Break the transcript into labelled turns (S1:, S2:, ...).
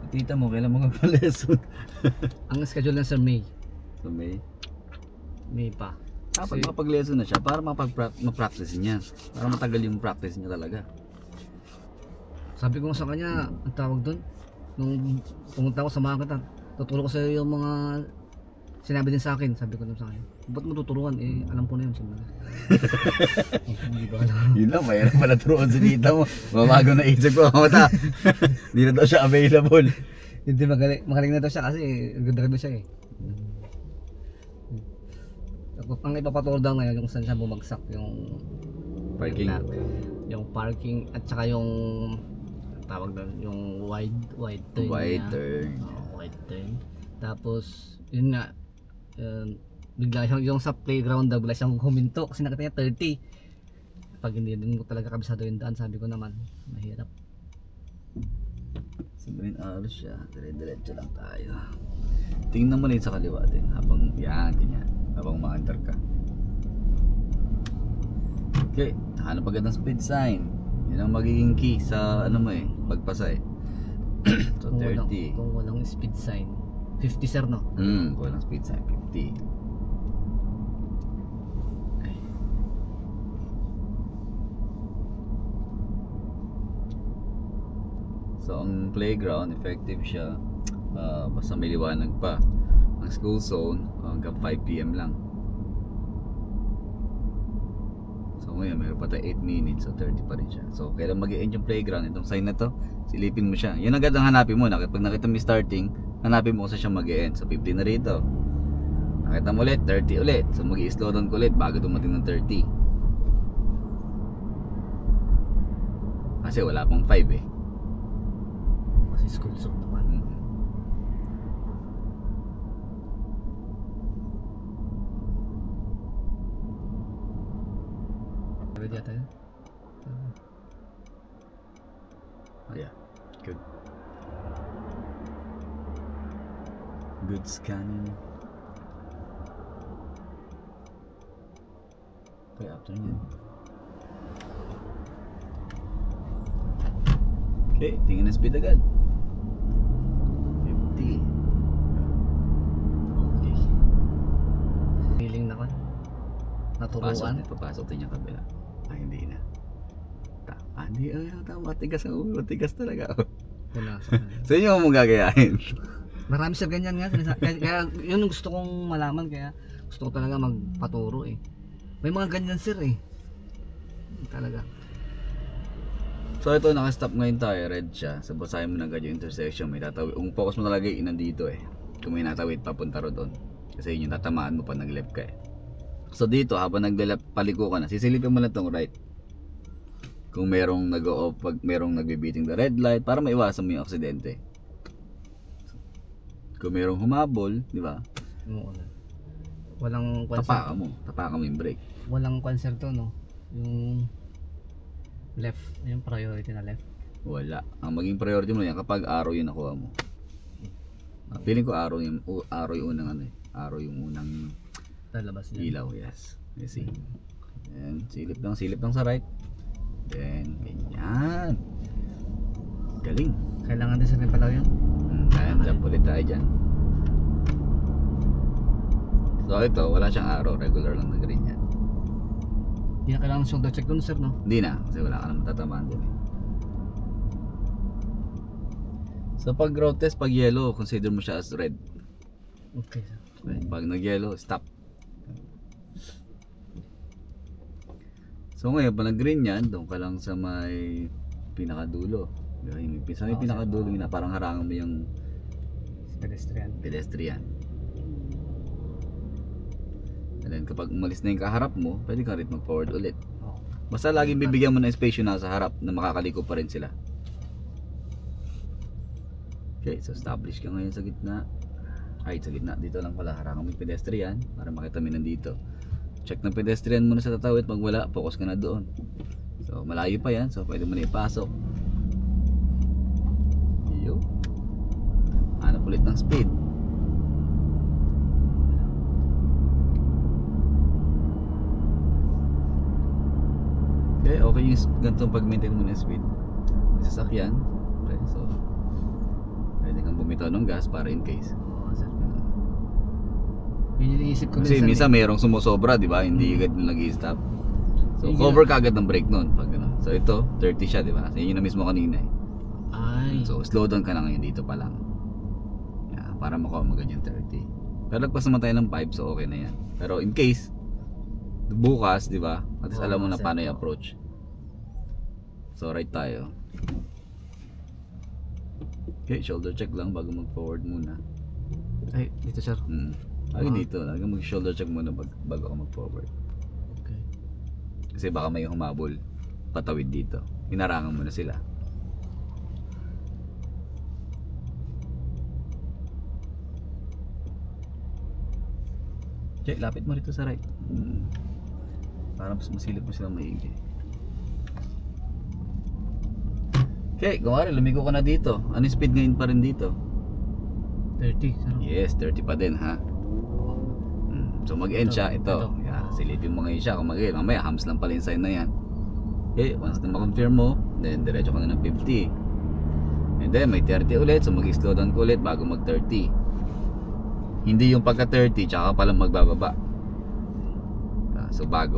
S1: Tita mo, kailan mo magpa-lesson?
S2: Ang schedule na sa May.
S1: So May?
S2: May pa.
S1: Dapat makapag-lesson na siya para ma-practice niya. Para matagal yung practice niya talaga.
S2: Sabi ko sa kanya, ang tawag doon, nung pumunta ako sa market, tuturo ko sa iyo yung mga sinabi din sa akin. Sabi ko naman sa kanya, ba't mo tuturuan? Eh, alam ko na yun. Hindi ba alam?
S1: Yun lang, mayroon pala turuan si tita mo. Mabago na isip ko, mata. Hindi na daw siya available.
S2: Hindi, magaling na daw siya kasi ganda siya eh. Ang ipapaturo daw ngayon yung saan siya bumagsak, yung
S1: Parking.
S2: Yung parking at saka yung tawag doon, yung wide turn.
S1: Wide turn.
S2: Wide turn. Tapos yun nga, bigla siyang yung sa playground daw, bigla siyang huminto kasi nakita niya 30. Pag hindi din ko talaga kabisado yung daan, sabi ko naman mahirap.
S1: Sabihin aros siya, dire-diretso lang tayo. Tingnan mo rin sa kaliwa din habang yan, ganyan. Habang umaandar ka. Okay, hanap agad ng speed sign. Yan ang magiging key sa ano mo eh, pagpasa eh. So
S2: Kung
S1: 30.
S2: kung walang speed sign, 50 sir no?
S1: Walang speed sign, 50. Okay. So ang playground, effective siya basta may liwanag pa. Ang school zone hanggang 5 PM lang. So ngayon meron pa tayo 8 minutes, so 30 pa rin siya. So kailan mag-e-end yung playground, itong sign na to, silipin mo siya. Yan agad ang hanapin mo. Kapag nakita mo yung starting, hanapin mo kung saan siya mag-e-end. So 50 na rito. Nakita mo ulit, 30 ulit. So mag-i-slow down ko ulit bago dumating ng 30. Kasi wala pang 5 eh.
S2: Kasi school zone naman. Ready yata yun?
S1: Oh yeah, good. Good scanning. Okay, after yun. Okay, tingin na speed agad. 50. Okay.
S2: Feeling na ko. Naturuan.
S1: Papasok din yung kabila. Ay, hindi na. Hindi, tama. Matigas ang ulo. Matigas talaga.
S2: Wala.
S1: Sa inyo mo gagayahin.
S2: Marami sir ganyan nga. Kaya yun ang gusto kong malaman. Kaya gusto ko talaga magpaturo eh. May mga ganyan sir eh. Talaga.
S1: So ito, naka-stop ngayon tayo. Red siya. So basahin mo na agad yung intersection. May tatawid. Ang focus mo talaga yung nandito eh. Kung may natawid, papunta ro doon. Kasi yun yung tatamaan mo pa nag-left ka eh. So dito, habang nag-left, paliko ka na. Sisilipin mo lang itong right. Kung merong nag-o-off, pag merong nagbibiting the red light, para maiwasan mo yung aksidente. Kung merong humabol, di ba?
S2: Walang
S1: tapakan mo yung brake.
S2: Walang concert to no. Yung left, yung priority na left.
S1: Wala. Ang maging priority mo yan kapag arrow yung nakuha mo. Feeling ko arrow yung unang ano eh. Arrow yung unang
S2: Lalabas
S1: ilaw, yes. You see. Then silip lang sa right. Then ganyan. Galing.
S2: Kailangan din sa palaw yun.
S1: Ayan, jump ulit tayo dyan. So ito, wala siyang arrow, regular lang na green yan.
S2: Hindi na kailangan shoulder check dun sir no?
S1: Hindi na, kasi wala ka naman tatamaan dun eh. So pag road test, pag yellow, consider mo siya as red.
S2: Okay sir.
S1: Pag nag-yellow, stop. So ngayon, pag nag-green yan, doon ka lang sa may pinakadulo. Sa may pinakadulo, parang harangan mo yung pedestrian. And then kapag umalis na yung kaharap mo, pwede ka rin mag-forward ulit. Basta laging bibigyan mo ng space yung nasa harap na makakaliko pa rin sila. Okay, so establish ka ngayon sa gitna. Ay, sa gitna. Dito lang pala, harangan mo yung pedestrian para makita mo nandito. Check ng pedestrian muna sa tatawid. Pag wala, focus ka na doon. So malayo pa yan, so pwede mo na ipasok. Yo. Hanap ulit ng speed. Okay yung ganitong pag-maintain mo ng speed. Sasakyan. Okay, so pwede pwede kang bumitaw ng gas para in case.
S2: Oo, sir. Yun yung iniisip ko
S1: Kasi minsan
S2: eh.
S1: mayroong sumusobra, di ba? Hindi agad nag-i-stop. So
S2: Yung
S1: cover ka agad ng brake nun pag ano. So ito, 30 siya, di ba? So yun na mismo kanina eh.
S2: Ay.
S1: So slow down ka na ngayon dito pa lang. Yeah, para makuha mo agad yung 30. Pero lagpas naman tayo ng 5, so okay na yan. Pero in case bukas, di ba? At least
S2: Oo,
S1: alam mo na
S2: sir.
S1: paano i-approach. So right tayo. Okay, shoulder check lang bago mag-forward muna.
S2: Ay, dito sir.
S1: Lagi dito, lagi mag-shoulder check muna bago ka mag-forward.
S2: Okay.
S1: Kasi baka may humabol patawid dito. Hinarangan mo na sila. Okay, lapit mo rito sa right. Para mas masilip mo silang maigi. Okay, kumari lumigo ka na dito. Ano yung speed ngayon pa rin dito?
S2: 30 sir.
S1: Yes, 30 pa din ha. So mag-end siya, ito.
S2: Ito.
S1: Yeah, silipin mo ngayon siya. Kung mag-end, mamaya hams lang pala yung sign na yan. Okay, once na ma-confirm mo, then diretso ka na ng 50. And then may 30 ulit, so mag-slow down ko ulit bago mag-30. Hindi yung pagka 30, tsaka palang magbababa. So bago.